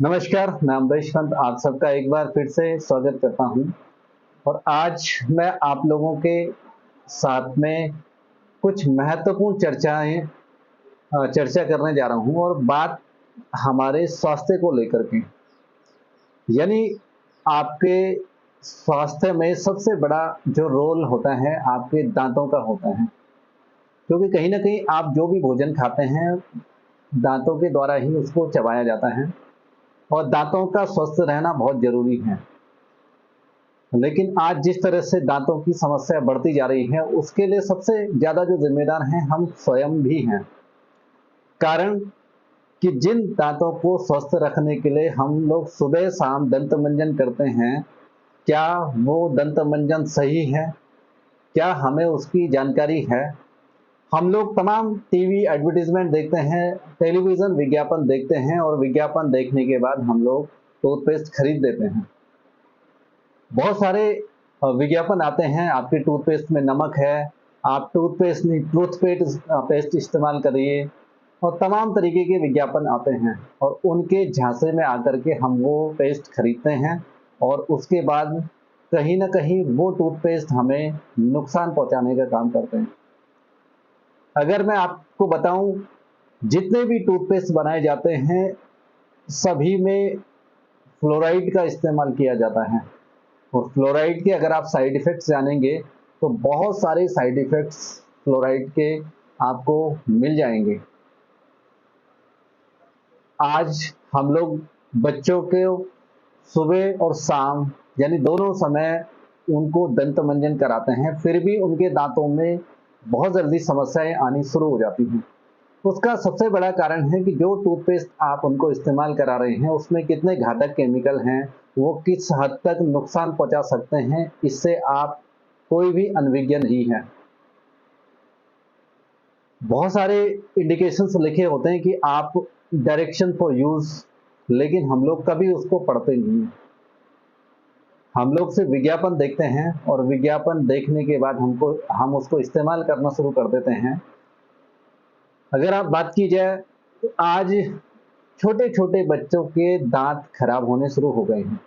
नमस्कार, मैं अम्बरीश पंत आप सबका एक बार फिर से स्वागत करता हूं। और आज मैं आप लोगों के साथ में कुछ महत्वपूर्ण चर्चा करने जा रहा हूं और बात हमारे स्वास्थ्य को लेकर के। यानी आपके स्वास्थ्य में सबसे बड़ा जो रोल होता है आपके दांतों का होता है, क्योंकि कहीं ना कहीं आप जो भी भोजन खाते हैं दांतों के द्वारा ही उसको चबाया जाता है और दांतों का स्वस्थ रहना बहुत जरूरी है। लेकिन आज जिस तरह से दांतों की समस्या बढ़ती जा रही है उसके लिए सबसे ज्यादा जो जिम्मेदार हैं हम स्वयं भी हैं। कारण कि जिन दांतों को स्वस्थ रखने के लिए हम लोग सुबह शाम दंत मंजन करते हैं, क्या वो दंत मंजन सही है? क्या हमें उसकी जानकारी है? हम लोग तमाम टीवी एडवर्टीजमेंट देखते हैं, टेलीविजन विज्ञापन देखते हैं और विज्ञापन देखने के बाद हम लोग टूथपेस्ट खरीद देते हैं। बहुत सारे विज्ञापन आते हैं, आपके टूथपेस्ट में नमक है, आप टूथपेस्ट नहीं टूथपेस्ट पेस्ट इस्तेमाल करिए, और तमाम तरीके के विज्ञापन आते हैं और उनके झांसे में आकर के हम वो पेस्ट खरीदते हैं और उसके बाद कहीं ना कहीं वो टूथपेस्ट हमें नुकसान पहुंचाने का काम करते हैं। अगर मैं आपको बताऊं, जितने भी टूथपेस्ट बनाए जाते हैं सभी में फ्लोराइड का इस्तेमाल किया जाता है और फ्लोराइड के अगर आप साइड इफेक्ट्स जानेंगे तो बहुत सारे साइड इफेक्ट्स फ्लोराइड के आपको मिल जाएंगे। आज हम लोग बच्चों के सुबह और शाम यानी दोनों समय उनको दंत मंजन कराते हैं, फिर भी उनके दांतों में बहुत जल्दी समस्याएं आनी शुरू हो जाती हैं। उसका सबसे बड़ा कारण है कि जो टूथपेस्ट आप उनको इस्तेमाल करा रहे हैं उसमें कितने घातक केमिकल हैं, वो किस हद तक नुकसान पहुंचा सकते हैं, इससे आप कोई भी अनभिज्ञ नहीं है। बहुत सारे इंडिकेशंस लिखे होते हैं कि आप डायरेक्शन फॉर यूज, लेकिन हम लोग कभी उसको पढ़ते नहीं हैं। हम लोग सिर्फ विज्ञापन देखते हैं और विज्ञापन देखने के बाद हम उसको इस्तेमाल करना शुरू कर देते हैं। अगर आप बात की जाए तो आज छोटे छोटे बच्चों के दांत खराब होने शुरू हो गए हैं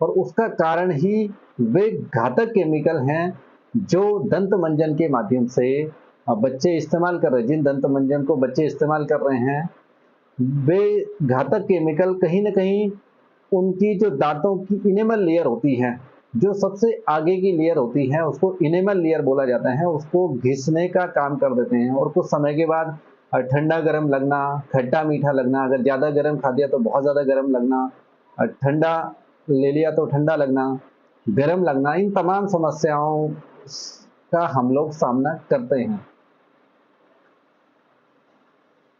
और उसका कारण ही वे घातक केमिकल हैं जो दंत मंजन के माध्यम से बच्चे इस्तेमाल कर रहे हैं। जिन दंत मंजन को बच्चे इस्तेमाल कर रहे हैं वे घातक केमिकल कहीं ना कहीं उनकी जो दांतों की इनेमल लेयर होती है, जो सबसे आगे की लेयर होती है उसको इनेमल लेयर बोला जाता है, उसको घिसने का काम कर देते हैं और कुछ समय के बाद ठंडा गर्म लगना, खट्टा मीठा लगना, अगर ज़्यादा गर्म खा दिया तो बहुत ज़्यादा गर्म लगना, ठंडा ले लिया तो ठंडा लगना, गर्म लगना, इन तमाम समस्याओं का हम लोग सामना करते हैं।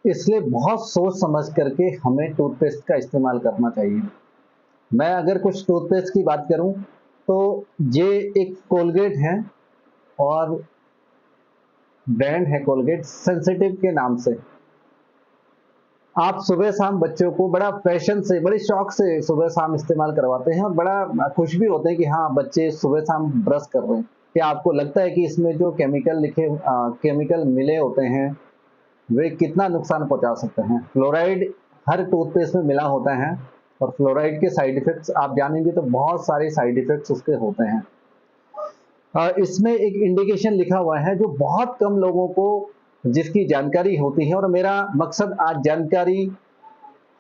इसलिए बहुत सोच समझ करके हमें टूथपेस्ट का इस्तेमाल करना चाहिए। मैं अगर कुछ टूथपेस्ट की बात करूं तो ये एक कोलगेट है और ब्रांड है कोलगेट सेंसिटिव के नाम से। आप सुबह शाम बच्चों को बड़ा पैशन से, बड़े शौक से सुबह शाम इस्तेमाल करवाते हैं और बड़ा खुश भी होते हैं कि हाँ बच्चे सुबह शाम ब्रश कर रहे हैं। क्या आपको लगता है कि इसमें जो केमिकल मिले होते हैं वे कितना नुकसान पहुंचा सकते हैं? फ्लोराइड हर टूथपेस्ट में मिला होता है और फ्लोराइड के साइड इफेक्ट्स आप जानेंगे तो बहुत सारे साइड इफेक्ट्स उसके होते हैं। इसमें एक इंडिकेशन लिखा हुआ है जो बहुत कम लोगों को जिसकी जानकारी होती है, और मेरा मकसद आज जानकारी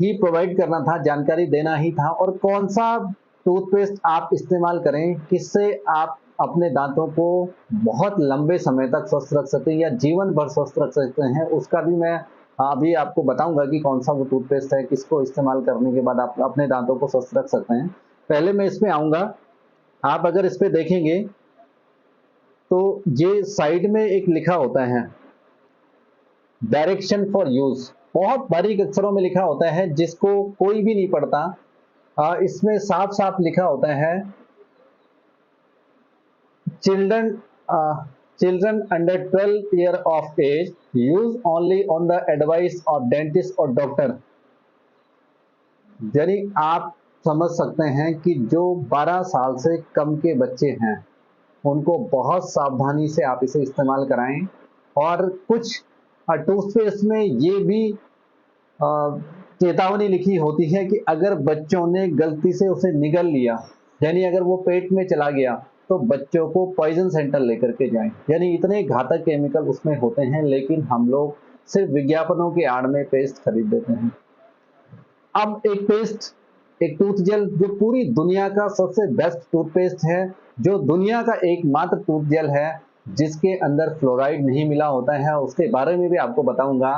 ही प्रोवाइड करना था, जानकारी देना ही था। और कौन सा टूथपेस्ट आप इस्तेमाल करें किससे आप अपने दांतों को बहुत लंबे समय तक स्वस्थ रख सकते हैं या जीवन भर स्वस्थ रख सकते हैं, उसका भी मैं अभी आपको बताऊंगा कि कौन सा वो टूथपेस्ट है, किसको इस्तेमाल करने के बाद आप अपने दांतों को स्वस्थ रख सकते हैं। पहले मैं इसमें आऊंगा। आप अगर इस पे देखेंगे तो ये साइड में एक लिखा होता है डायरेक्शन फॉर यूज, बहुत बारीक अक्षरों में लिखा होता है जिसको कोई भी नहीं पढ़ता। इसमें साफ साफ लिखा होता है children children under 12 year of age use only on the advice of dentist और डॉक्टर। यानी आप समझ सकते हैं कि जो 12 साल से कम के बच्चे हैं उनको बहुत सावधानी से आप इसे इस्तेमाल कराएं। और कुछ टूथपेस्ट में ये भी चेतावनी लिखी होती है कि अगर बच्चों ने गलती से उसे निगल लिया, यानी अगर वो पेट में चला गया, तो बच्चों को पॉइजन सेंटर लेकर के जाएं। यानी इतने घातक केमिकल उसमें होते हैं, लेकिन हम लोग सिर्फ विज्ञापनों की आड़ में पेस्ट खरीद देते हैं। अब एक पेस्ट, एक टूथ जेल जो पूरी दुनिया का सबसे बेस्ट टूथपेस्ट है, जो दुनिया का एकमात्र टूथ जेल है जिसके अंदर फ्लोराइड नहीं मिला होता है, उसके बारे में भी आपको बताऊंगा।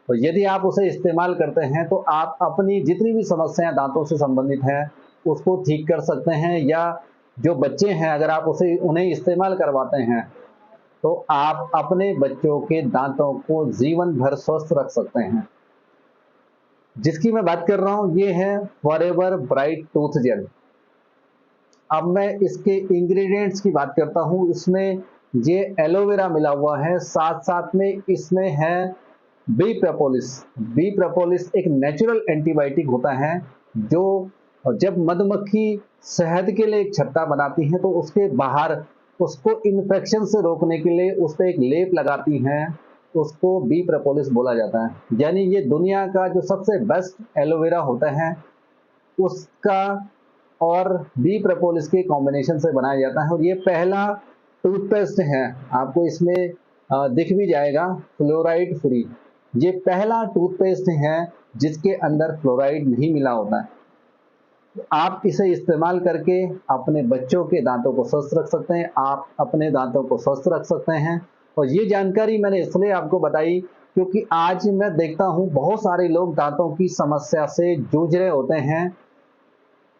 तो यदि आप उसे इस्तेमाल करते हैं तो आप अपनी जितनी भी समस्याएं दांतों से संबंधित हैं उसको ठीक कर सकते हैं, या जो बच्चे हैं अगर आप उन्हें इस्तेमाल करवाते हैं तो आप अपने बच्चों के दांतों को जीवन भर स्वस्थ रख सकते हैं। जिसकी मैं बात कर रहा हूं ये है फॉरएवर ब्राइट टूथ जेल। अब मैं इसके इंग्रेडिएंट्स की बात करता हूं। इसमें ये एलोवेरा मिला हुआ है, साथ साथ में इसमें है बी प्रोपोलिस। बी प्रोपोलिस एक नेचुरल एंटीबायोटिक होता है, जो जब मधुमक्खी शहद के लिए एक छत्ता बनाती है तो उसके बाहर उसको इन्फेक्शन से रोकने के लिए उस पर एक लेप लगाती हैं, उसको बी प्रोपोलिस बोला जाता है। यानी ये दुनिया का जो सबसे बेस्ट एलोवेरा होता है उसका और बी प्रोपोलिस के कॉम्बिनेशन से बनाया जाता है, और ये पहला टूथपेस्ट है, आपको इसमें दिख भी जाएगा फ्लोराइड फ्री। ये पहला टूथपेस्ट है जिसके अंदर फ्लोराइड नहीं मिला होता है। आप इसे इस्तेमाल करके अपने बच्चों के दांतों को स्वस्थ रख सकते हैं, आप अपने दांतों को स्वस्थ रख सकते हैं। और ये जानकारी मैंने इसलिए आपको बताई क्योंकि आज मैं देखता हूँ बहुत सारे लोग दांतों की समस्या से जूझ रहे होते हैं,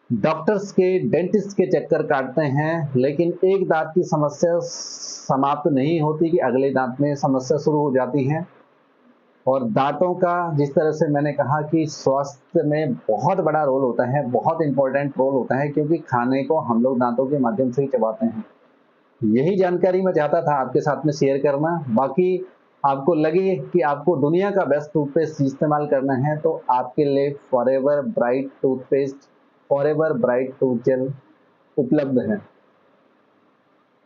डॉक्टर्स के, डेंटिस्ट के चक्कर काटते हैं, लेकिन एक दांत की समस्या समाप्त नहीं होती कि अगले दांत में समस्या शुरू हो जाती है। और दांतों का जिस तरह से मैंने कहा कि स्वास्थ्य में बहुत बड़ा रोल होता है, बहुत इंपॉर्टेंट रोल होता है, क्योंकि खाने को हम लोग दांतों के माध्यम से ही चबाते हैं। यही जानकारी मैं चाहता था आपके साथ में शेयर करना। बाकी आपको लगे कि आपको दुनिया का बेस्ट टूथपेस्ट इस्तेमाल करना है तो आपके लिए Forever Bright toothpaste, Forever Bright tooth gel उपलब्ध है।